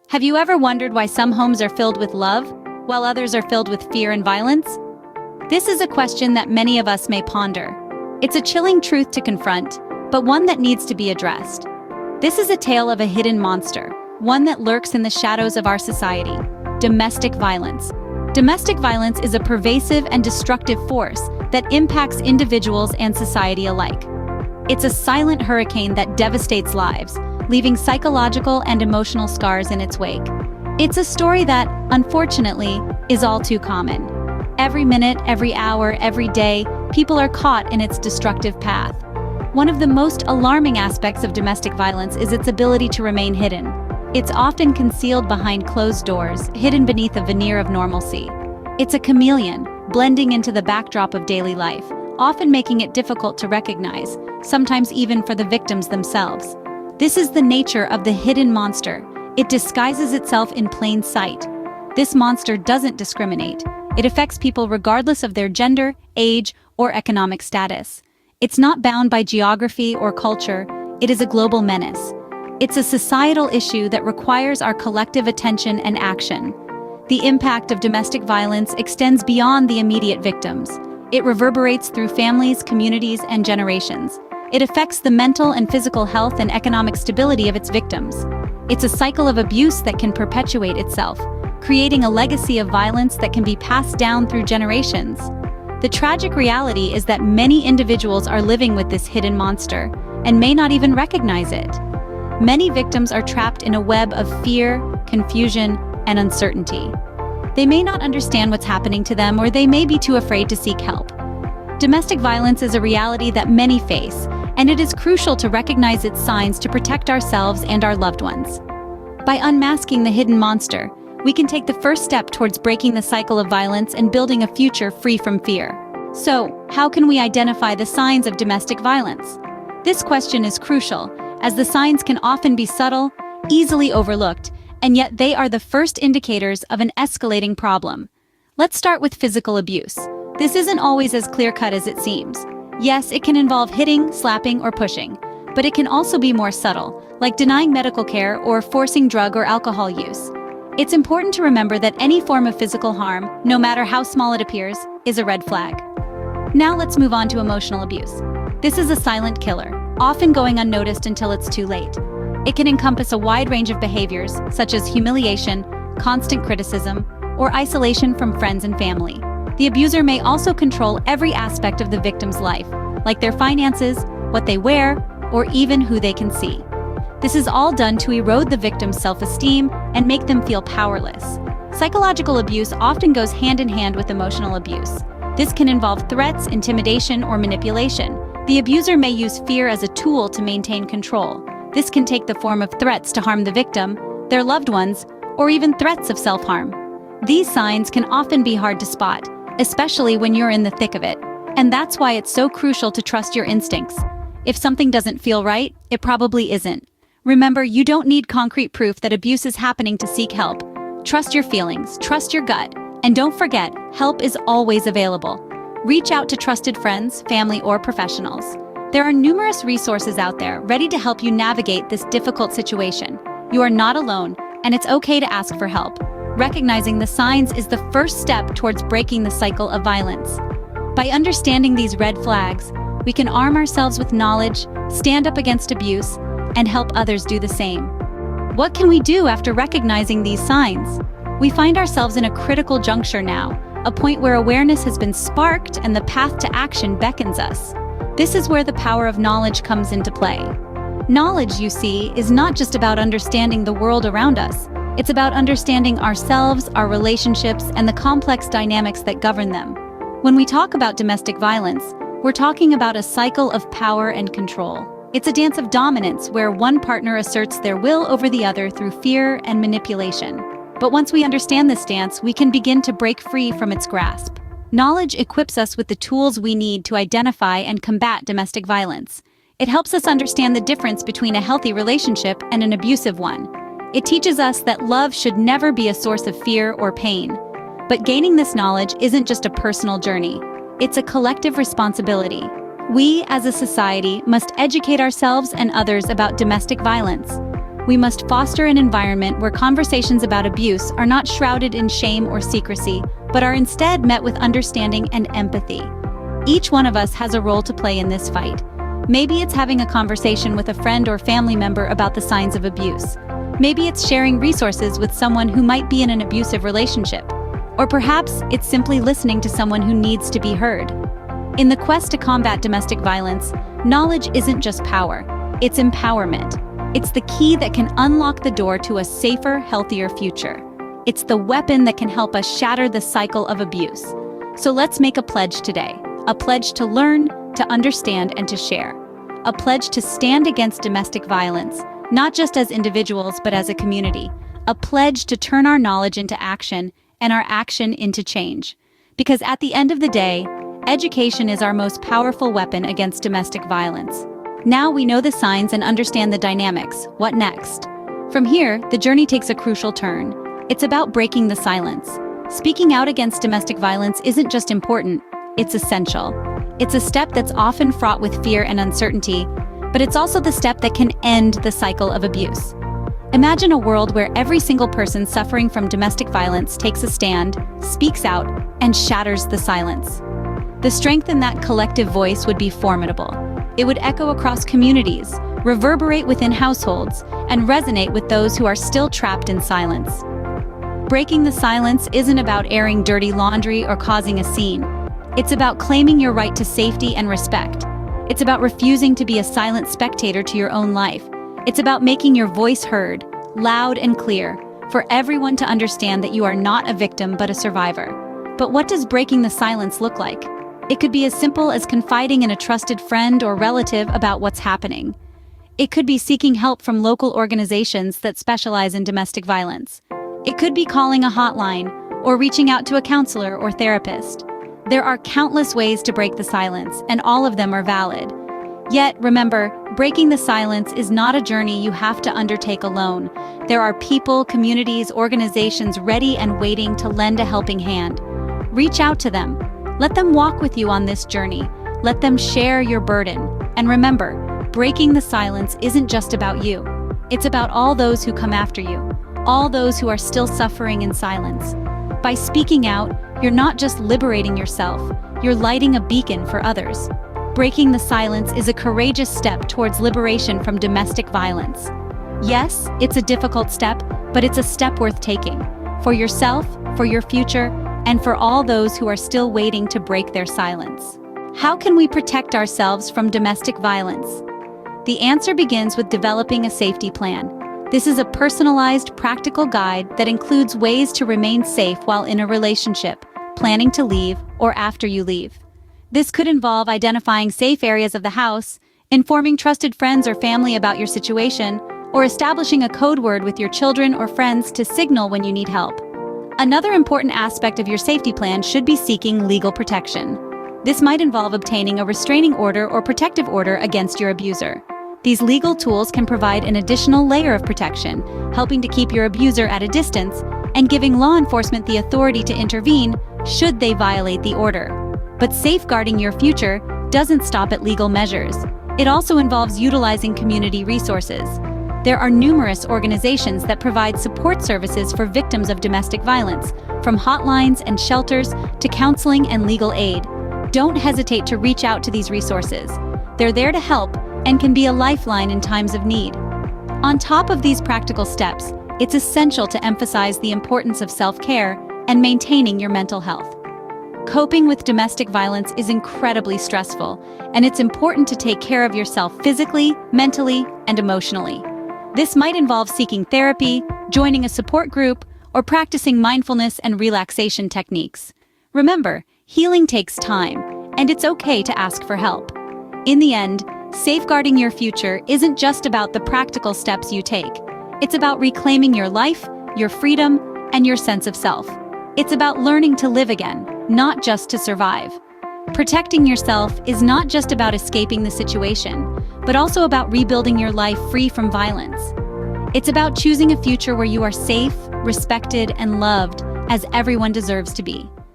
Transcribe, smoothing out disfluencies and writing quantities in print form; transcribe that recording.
Have you ever wondered why some homes are filled with love, while others are filled with fear and violence? This is a question that many of us may ponder. It's a chilling truth to confront, but one that needs to be addressed. This is a tale of a hidden monster, one that lurks in the shadows of our society: domestic violence. Domestic violence is a pervasive and destructive force that impacts individuals and society alike. It's a silent hurricane that devastates lives, leaving psychological and emotional scars in its wake. It's a story that, unfortunately, is all too common. Every minute, every hour, every day, people are caught in its destructive path. One of the most alarming aspects of domestic violence is its ability to remain hidden. It's often concealed behind closed doors, hidden beneath a veneer of normalcy. It's a chameleon, blending into the backdrop of daily life, often making it difficult to recognize, sometimes even for the victims themselves. This is the nature of the hidden monster. It disguises itself in plain sight. This monster doesn't discriminate. It affects people regardless of their gender, age, or economic status. It's not bound by geography or culture. It is a global menace. It's a societal issue that requires our collective attention and action. The impact of domestic violence extends beyond the immediate victims. It reverberates through families, communities, and generations. It affects the mental and physical health and economic stability of its victims. It's a cycle of abuse that can perpetuate itself, creating a legacy of violence that can be passed down through generations. The tragic reality is that many individuals are living with this hidden monster and may not even recognize it. Many victims are trapped in a web of fear, confusion, and uncertainty. They may not understand what's happening to them, or they may be too afraid to seek help. Domestic violence is a reality that many face, and it is crucial to recognize its signs to protect ourselves and our loved ones. By unmasking the hidden monster, we can take the first step towards breaking the cycle of violence and building a future free from fear. So, how can we identify the signs of domestic violence? This question is crucial, as the signs can often be subtle, easily overlooked, and yet they are the first indicators of an escalating problem. Let's start with physical abuse. This isn't always as clear-cut as it seems. Yes, it can involve hitting, slapping, or pushing, but it can also be more subtle, like denying medical care or forcing drug or alcohol use. It's important to remember that any form of physical harm, no matter how small it appears, is a red flag. Now let's move on to emotional abuse. This is a silent killer, often going unnoticed until it's too late. It can encompass a wide range of behaviors, such as humiliation, constant criticism, or isolation from friends and family. The abuser may also control every aspect of the victim's life, like their finances, what they wear, or even who they can see. This is all done to erode the victim's self-esteem and make them feel powerless. Psychological abuse often goes hand in hand with emotional abuse. This can involve threats, intimidation, or manipulation. The abuser may use fear as a tool to maintain control. This can take the form of threats to harm the victim, their loved ones, or even threats of self-harm. These signs can often be hard to spot, especially when you're in the thick of it. And that's why it's so crucial to trust your instincts. If something doesn't feel right, it probably isn't. Remember, you don't need concrete proof that abuse is happening to seek help. Trust your feelings, trust your gut, and don't forget, help is always available. Reach out to trusted friends, family, or professionals. There are numerous resources out there ready to help you navigate this difficult situation. You are not alone, and it's okay to ask for help. Recognizing the signs is the first step towards breaking the cycle of violence. By understanding these red flags, we can arm ourselves with knowledge, stand up against abuse, and help others do the same. What can we do after recognizing these signs? We find ourselves in a critical juncture now, a point where awareness has been sparked and the path to action beckons us. This is where the power of knowledge comes into play. Knowledge, you see, is not just about understanding the world around us. It's about understanding ourselves, our relationships, and the complex dynamics that govern them. When we talk about domestic violence, we're talking about a cycle of power and control. It's a dance of dominance where one partner asserts their will over the other through fear and manipulation. But once we understand this dance, we can begin to break free from its grasp. Knowledge equips us with the tools we need to identify and combat domestic violence. It helps us understand the difference between a healthy relationship and an abusive one. It teaches us that love should never be a source of fear or pain. But gaining this knowledge isn't just a personal journey. It's a collective responsibility. We, as a society, must educate ourselves and others about domestic violence. We must foster an environment where conversations about abuse are not shrouded in shame or secrecy, but are instead met with understanding and empathy. Each one of us has a role to play in this fight. Maybe it's having a conversation with a friend or family member about the signs of abuse. Maybe it's sharing resources with someone who might be in an abusive relationship. Or perhaps it's simply listening to someone who needs to be heard. In the quest to combat domestic violence, knowledge isn't just power, it's empowerment. It's the key that can unlock the door to a safer, healthier future. It's the weapon that can help us shatter the cycle of abuse. So let's make a pledge today. A pledge to learn, to understand, and to share. A pledge to stand against domestic violence, not just as individuals, but as a community. A pledge to turn our knowledge into action and our action into change. Because at the end of the day, education is our most powerful weapon against domestic violence. Now we know the signs and understand the dynamics. What next? From here, the journey takes a crucial turn. It's about breaking the silence. Speaking out against domestic violence isn't just important, it's essential. It's a step that's often fraught with fear and uncertainty, but it's also the step that can end the cycle of abuse. Imagine a world where every single person suffering from domestic violence takes a stand, speaks out, and shatters the silence. The strength in that collective voice would be formidable. It would echo across communities, reverberate within households, and resonate with those who are still trapped in silence. Breaking the silence isn't about airing dirty laundry or causing a scene. It's about claiming your right to safety and respect. It's about refusing to be a silent spectator to your own life. It's about making your voice heard, loud and clear, for everyone to understand that you are not a victim but a survivor. But what does breaking the silence look like? It could be as simple as confiding in a trusted friend or relative about what's happening. It could be seeking help from local organizations that specialize in domestic violence. It could be calling a hotline or reaching out to a counselor or therapist. There are countless ways to break the silence, and all of them are valid. Yet, remember, breaking the silence is not a journey you have to undertake alone. There are people, communities, organizations ready and waiting to lend a helping hand. Reach out to them. Let them walk with you on this journey. Let them share your burden. And remember, breaking the silence isn't just about you. It's about all those who come after you, all those who are still suffering in silence. By speaking out, you're not just liberating yourself, you're lighting a beacon for others. Breaking the silence is a courageous step towards liberation from domestic violence. Yes, it's a difficult step, but it's a step worth taking. For yourself, for your future, and for all those who are still waiting to break their silence. How can we protect ourselves from domestic violence? The answer begins with developing a safety plan. This is a personalized, practical guide that includes ways to remain safe while in a relationship, planning to leave, or after you leave. This could involve identifying safe areas of the house, informing trusted friends or family about your situation, or establishing a code word with your children or friends to signal when you need help. Another important aspect of your safety plan should be seeking legal protection. This might involve obtaining a restraining order or protective order against your abuser. These legal tools can provide an additional layer of protection, helping to keep your abuser at a distance and giving law enforcement the authority to intervene should they violate the order. But safeguarding your future doesn't stop at legal measures. It also involves utilizing community resources. There are numerous organizations that provide support services for victims of domestic violence, from hotlines and shelters to counseling and legal aid. Don't hesitate to reach out to these resources. They're there to help and can be a lifeline in times of need. On top of these practical steps, it's essential to emphasize the importance of self-care and maintaining your mental health. Coping with domestic violence is incredibly stressful, and it's important to take care of yourself physically, mentally, and emotionally. This might involve seeking therapy, joining a support group, or practicing mindfulness and relaxation techniques. Remember, healing takes time, and it's okay to ask for help. In the end, safeguarding your future isn't just about the practical steps you take. It's about reclaiming your life, your freedom, and your sense of self. It's about learning to live again, not just to survive. Protecting yourself is not just about escaping the situation, but also about rebuilding your life free from violence. It's about choosing a future where you are safe, respected, and loved as everyone deserves to be.